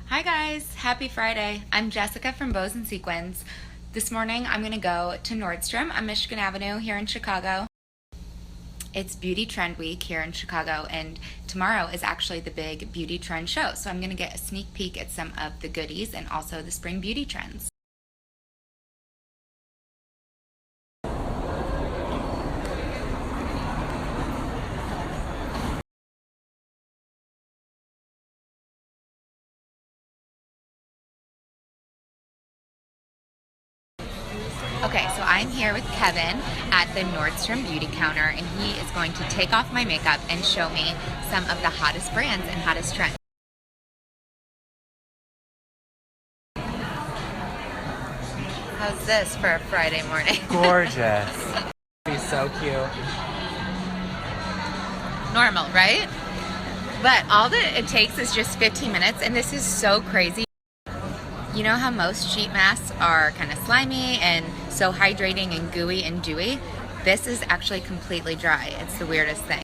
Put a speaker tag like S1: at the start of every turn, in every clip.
S1: Hi guys, happy Friday. I'm Jessica from Bows and Sequins. This morning I'm gonna go to Nordstrom on Michigan Avenue here in Chicago. It's Beauty Trend Week here in Chicago, and tomorrow is actually the big beauty trend show. So I'm gonna get a sneak peek at some of the goodies and also the spring beauty trends. Okay, so I'm here with Kevin at the Nordstrom beauty counter, and he is going to take off my makeup and show me some of the hottest brands and hottest trends. How's this for a Friday morning?
S2: Gorgeous. Be so cute.
S1: Normal, right? But all that it takes is just 15 minutes, and this is so crazy. You know how most sheet masks are kind of slimy and so hydrating and gooey and dewy? This is actually completely dry. It's the weirdest thing.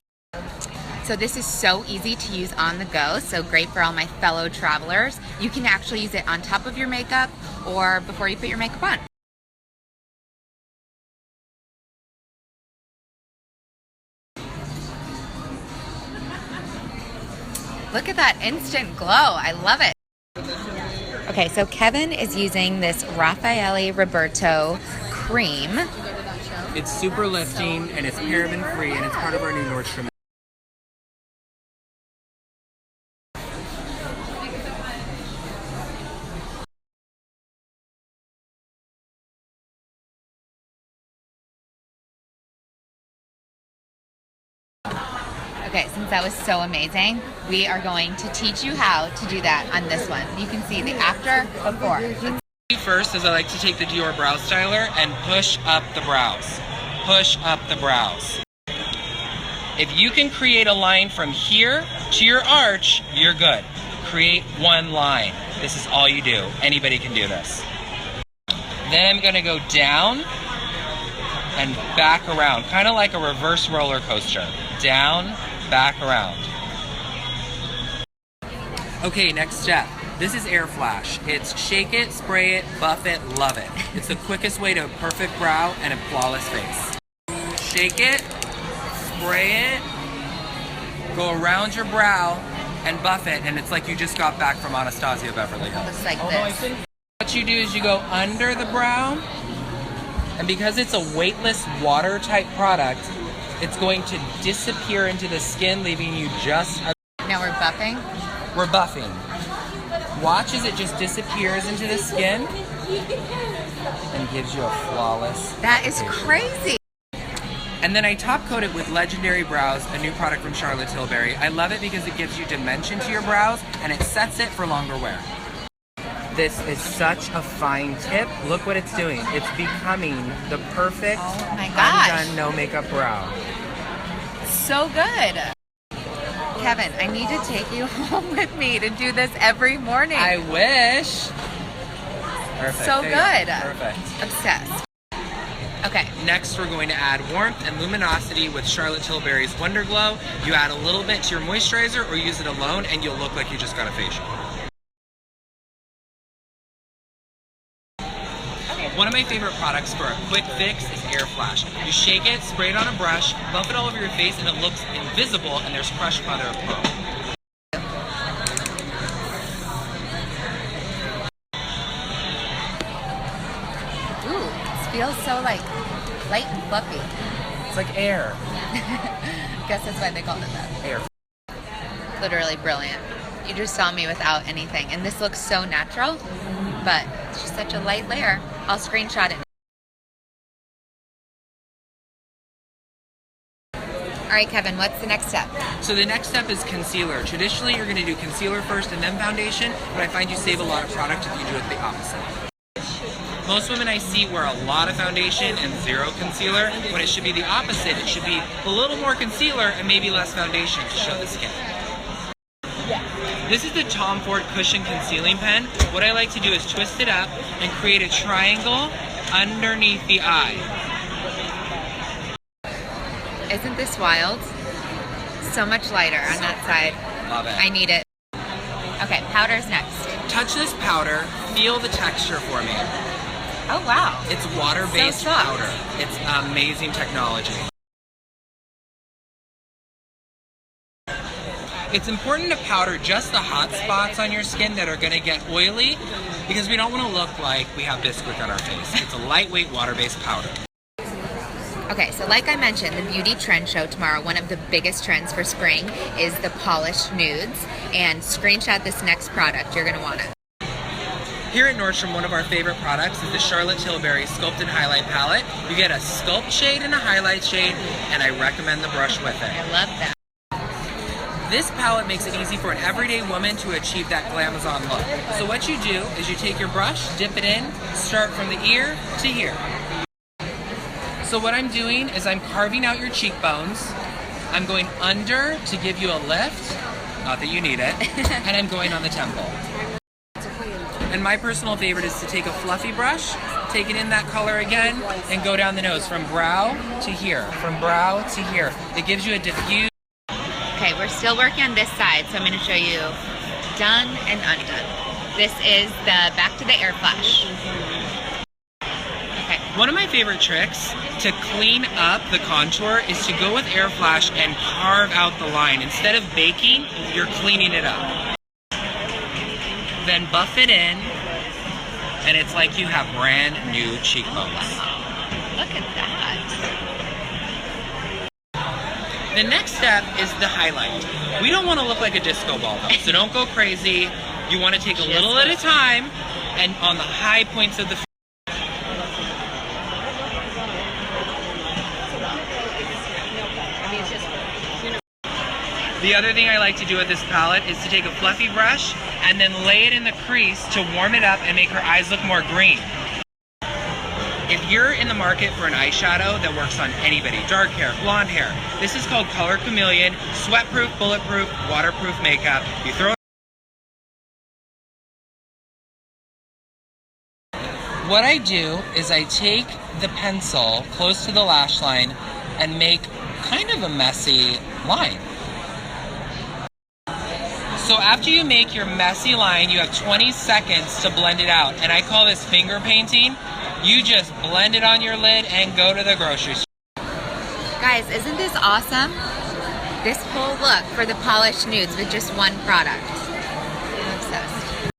S1: So this is so easy to use on the go, so great for all my fellow travelers. You can actually use it on top of your makeup or before you put your makeup on. Look at that instant glow. I love it. Okay, so Kevin is using this Raffaele Roberto cream.
S2: It's super lifting and it's paraben free and it's part of our new Nordstrom.
S1: Okay, since that was so amazing, we are going to teach you how to do that on this one. You can see the after, before.
S2: First is I like to take the Dior Brow Styler and push up the brows. Push up the brows. If you can create a line from here to your arch, you're good. Create one line. This is all you do. Anybody can do this. Then I'm gonna go down and back around, kind of like a reverse roller coaster. Down, back around. Okay, next step. This is Air Flash. It's shake it, spray it, buff it, love it. It's the quickest way to a perfect brow and a flawless face. Shake it, spray it, go around your brow and buff it, and it's like you just got back from Anastasia Beverly Hills.
S1: Looks like this.
S2: What you do is you go under the brow, and because it's a weightless water type product, it's going to disappear into the skin, leaving you just a...
S1: Now we're buffing.
S2: We're buffing. Watch as it just disappears into the skin and gives you a flawless...
S1: That is crazy.
S2: And then I top coat it with Legendary Brows, a new product from Charlotte Tilbury. I love it because it gives you dimension to your brows and it sets it for longer wear. This is such a fine tip. Look what it's doing. It's becoming the perfect
S1: Oh my gosh.
S2: undone no makeup brow.
S1: So good. Kevin, I need to take you home with me to do this every morning.
S2: I wish. Perfect.
S1: So
S2: There you
S1: good.
S2: go. Perfect.
S1: Obsessed. Okay.
S2: Next, we're going to add warmth and luminosity with Charlotte Tilbury's Wonder Glow. You add a little bit to your moisturizer or use it alone and you'll look like you just got a facial. One of my favorite products for a quick fix is Air Flash. You shake it, spray it on a brush, buff it all over your face, and it looks invisible, and there's crushed mother of pearl.
S1: Ooh, this feels so like light and fluffy.
S2: It's like air.
S1: Guess that's why they called it that.
S2: Air.
S1: Literally brilliant. You just saw me without anything, and this looks so natural, but it's just such a light layer. I'll screenshot it. All right, Kevin, what's the next step?
S2: So the next step is concealer. Traditionally, you're going to do concealer first and then foundation, but I find you save a lot of product if you do it the opposite. Most women I see wear a lot of foundation and zero concealer, when it should be the opposite. It should be a little more concealer and maybe less foundation to show the skin. This is the Tom Ford Cushion Concealing Pen. What I like to do is twist it up and create a triangle underneath the eye.
S1: Isn't this wild? So much lighter on that side.
S2: Love it.
S1: I need it. Okay, powder's next.
S2: Touch this powder, feel the texture for me.
S1: Oh wow.
S2: It's water-based
S1: So soft.
S2: powder. It's amazing technology. It's important to powder just the hot spots on your skin that are going to get oily because we don't want to look like we have Bisquick on our face. It's a lightweight water-based powder.
S1: Okay, so like I mentioned, the beauty trend show tomorrow, one of the biggest trends for spring is the polished nudes. And screenshot this next product, you're gonna want it.
S2: Here at Nordstrom, one of our favorite products is the Charlotte Tilbury Sculpting Highlight Palette. You get a sculpt shade and a highlight shade, and I recommend the brush with it.
S1: I love that.
S2: This palette makes it easy for an everyday woman to achieve that glamazon look. So what you do is you take your brush, dip it in, start from the ear to here. So what I'm doing is I'm carving out your cheekbones. I'm going under to give you a lift, not that you need it, and I'm going on the temple. And my personal favorite is to take a fluffy brush, take it in that color again, and go down the nose from brow to here, from brow to here. It gives you a diffuse.
S1: Okay, we're still working on this side, so I'm gonna show you done and undone. This is the back to the air flash.
S2: One of my favorite tricks to clean up the contour is to go with air flash and carve out the line. Instead of baking, you're cleaning it up. Then buff it in, and it's like you have brand new cheekbones.
S1: Wow, look at that.
S2: The next step is the highlight. We don't want to look like a disco ball though, so don't go crazy. You want to take a little at a time, and on the high points of the face. The other thing I like to do with this palette is to take a fluffy brush and then lay it in the crease to warm it up and make her eyes look more green. If you're in the market for an eyeshadow that works on anybody, dark hair, blonde hair, this is called Color Chameleon, sweat-proof, bulletproof, waterproof makeup. You throw it. What I do is I take the pencil close to the lash line and make kind of a messy line. So after you make your messy line, you have 20 seconds to blend it out. And I call this finger painting. You just blend it on your lid and go to the grocery store.
S1: Guys, isn't this awesome? This whole look for the polished nudes with just one product. I'm obsessed.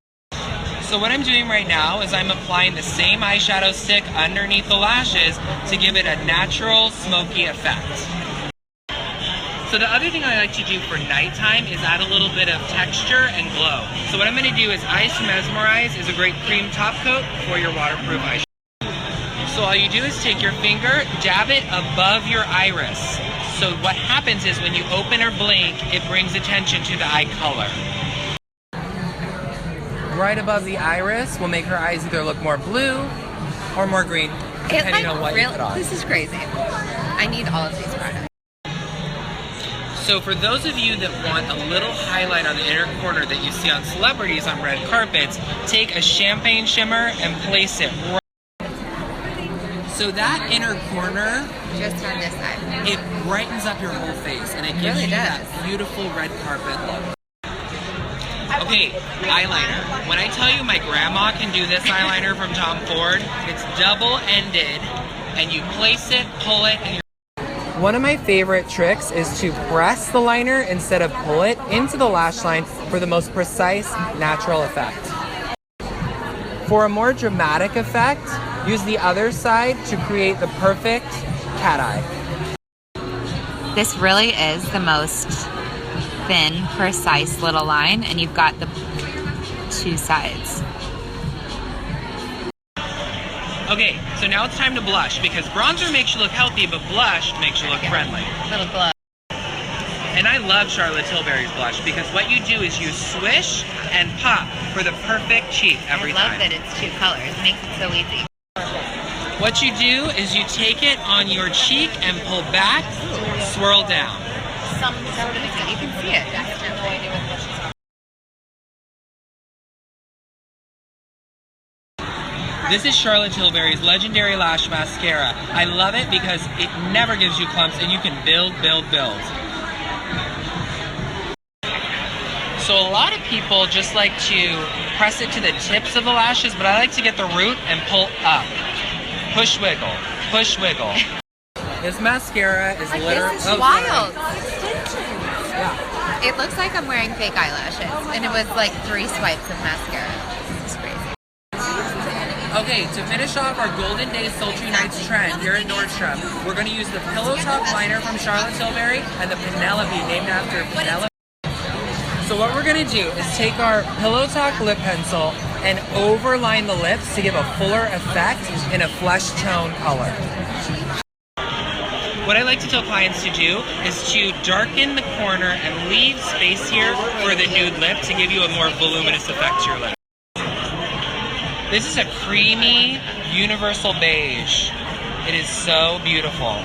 S2: So what I'm doing right now is I'm applying the same eyeshadow stick underneath the lashes to give it a natural smoky effect. So the other thing I like to do for nighttime is add a little bit of texture and glow. So what I'm going to do is Ice Mesmerize is a great cream top coat for your waterproof eyeshadow. So all you do is take your finger, dab it above your iris. So what happens is when you open or blink, it brings attention to the eye color. Right above the iris will make her eyes either look more blue or more green, depending on what you put on.
S1: This is crazy. I need all of these products.
S2: So for those of you that want a little highlight on the inner corner that you see on celebrities on red carpets, take a champagne shimmer and place it right. So that inner corner,
S1: Just on this side.
S2: it brightens up your whole face and it gives
S1: really
S2: you
S1: does.
S2: that beautiful red carpet look. Okay, eyeliner. When I tell you my grandma can do this eyeliner from Tom Ford, it's double-ended and you place it, pull it, and you're... One of my favorite tricks is to press the liner instead of pull it into the lash line for the most precise, natural effect. For a more dramatic effect, use the other side to create the perfect cat eye.
S1: This really is the most thin, precise little line, and you've got the two sides.
S2: Okay, so now it's time to blush because bronzer makes you look healthy, but blush makes you look friendly.
S1: Little glow.
S2: And I love Charlotte Tilbury's blush because what you do is you swish and pop for the perfect cheek every time.
S1: I love that it's two colors. It makes it so easy.
S2: What you do is you take it on your cheek and pull back, swirl down.
S1: You can see it.
S2: This is Charlotte Tilbury's Legendary Lash Mascara. I love it because it never gives you clumps and you can build, build, build. So So a lot of people just like to press it to the tips of the lashes, but I like to get the root and pull up. Push, wiggle. Push, wiggle. This mascara is literally...
S1: This is wild.
S2: Yeah.
S1: It looks like I'm wearing fake eyelashes, and it was like 3 swipes of mascara. It's crazy.
S2: Okay, to finish off our Golden Days Sultry Nights trend here at Nordstrom, we're going to use the Pillow Talk liner from Charlotte Tilbury and the Penelope, named after Penelope. So what we're going to do is take our Pillow Talk lip pencil and overline the lips to give a fuller effect in a flesh tone color. What I like to tell clients to do is to darken the corner and leave space here for the Nude Lip to give you a more voluminous effect to your lip. This is a creamy, universal beige. It is so beautiful.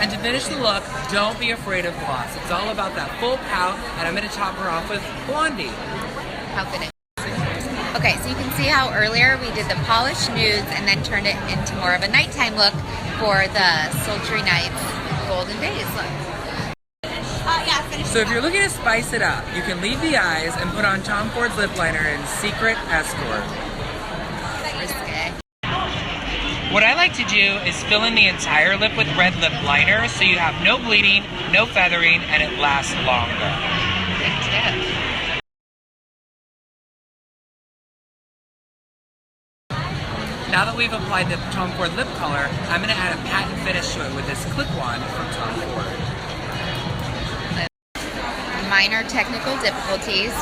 S2: And to finish the look, don't be afraid of gloss. It's all about that full pout, and I'm going to top her off with Blondie.
S1: How finish? Okay, so you can see how earlier we did the polished nudes and then turned it into more of a nighttime look for the Sultry Nights Golden Days look.
S2: So if you're looking to spice it up, you can leave the eyes and put on Tom Ford's lip liner in Secret Escort.
S1: Risque.
S2: What I like to do is fill in the entire lip with red lip liner so you have no bleeding, no feathering, and it lasts longer.
S1: Good tip.
S2: Now that we've applied the Tom Ford lip color, I'm going to add a patent finish to it with this click wand from Tom Ford.
S1: Minor technical difficulties.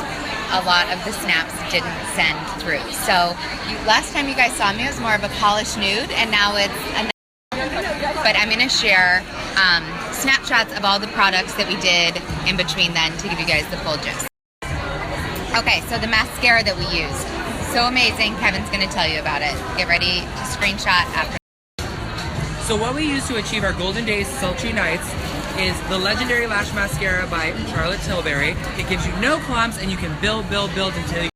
S1: A lot of the snaps didn't send through. So last time you guys saw me, it was more of a polished nude, and now it's a... But I'm going to share snapshots of all the products that we did in between then to give you guys the full gist. Okay, so the mascara that we used. So amazing. Kevin's going to tell you about it. Get ready to screenshot after.
S2: So what we use to achieve our Golden Days Sultry Nights is the legendary lash mascara by Charlotte Tilbury. It gives you no clumps, and you can build until you...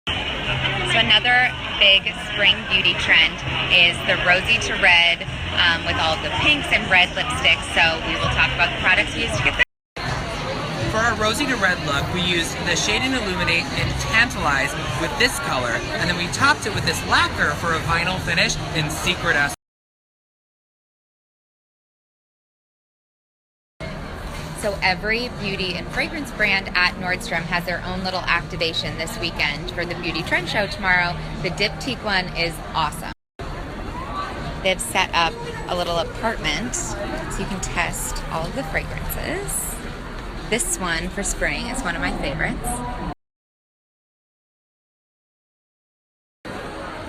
S1: So another big spring beauty trend is the rosy to red with all of the pinks and red lipsticks. So we will talk about the products we used to get there.
S2: For our rosy to red look, we used the Shade and Illuminate and Tantalize with this color, and then we topped it with this lacquer for a vinyl finish in Secret Escort.
S1: So every beauty and fragrance brand at Nordstrom has their own little activation this weekend for the beauty trend show tomorrow. The Diptyque one is awesome. They've set up a little apartment so you can test all of the fragrances. This one for spring is one of my favorites.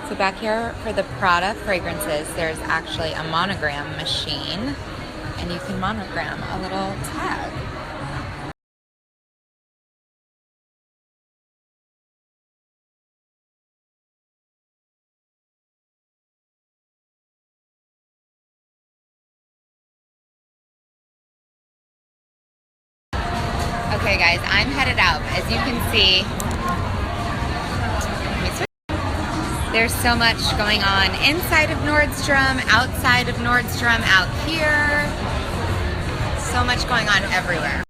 S1: So back here for the Prada fragrances, there's actually a monogram machine, and you can monogram a little tag. Okay guys, I'm headed out. As you can see, there's so much going on inside of Nordstrom, outside of Nordstrom, out here. So much going on everywhere.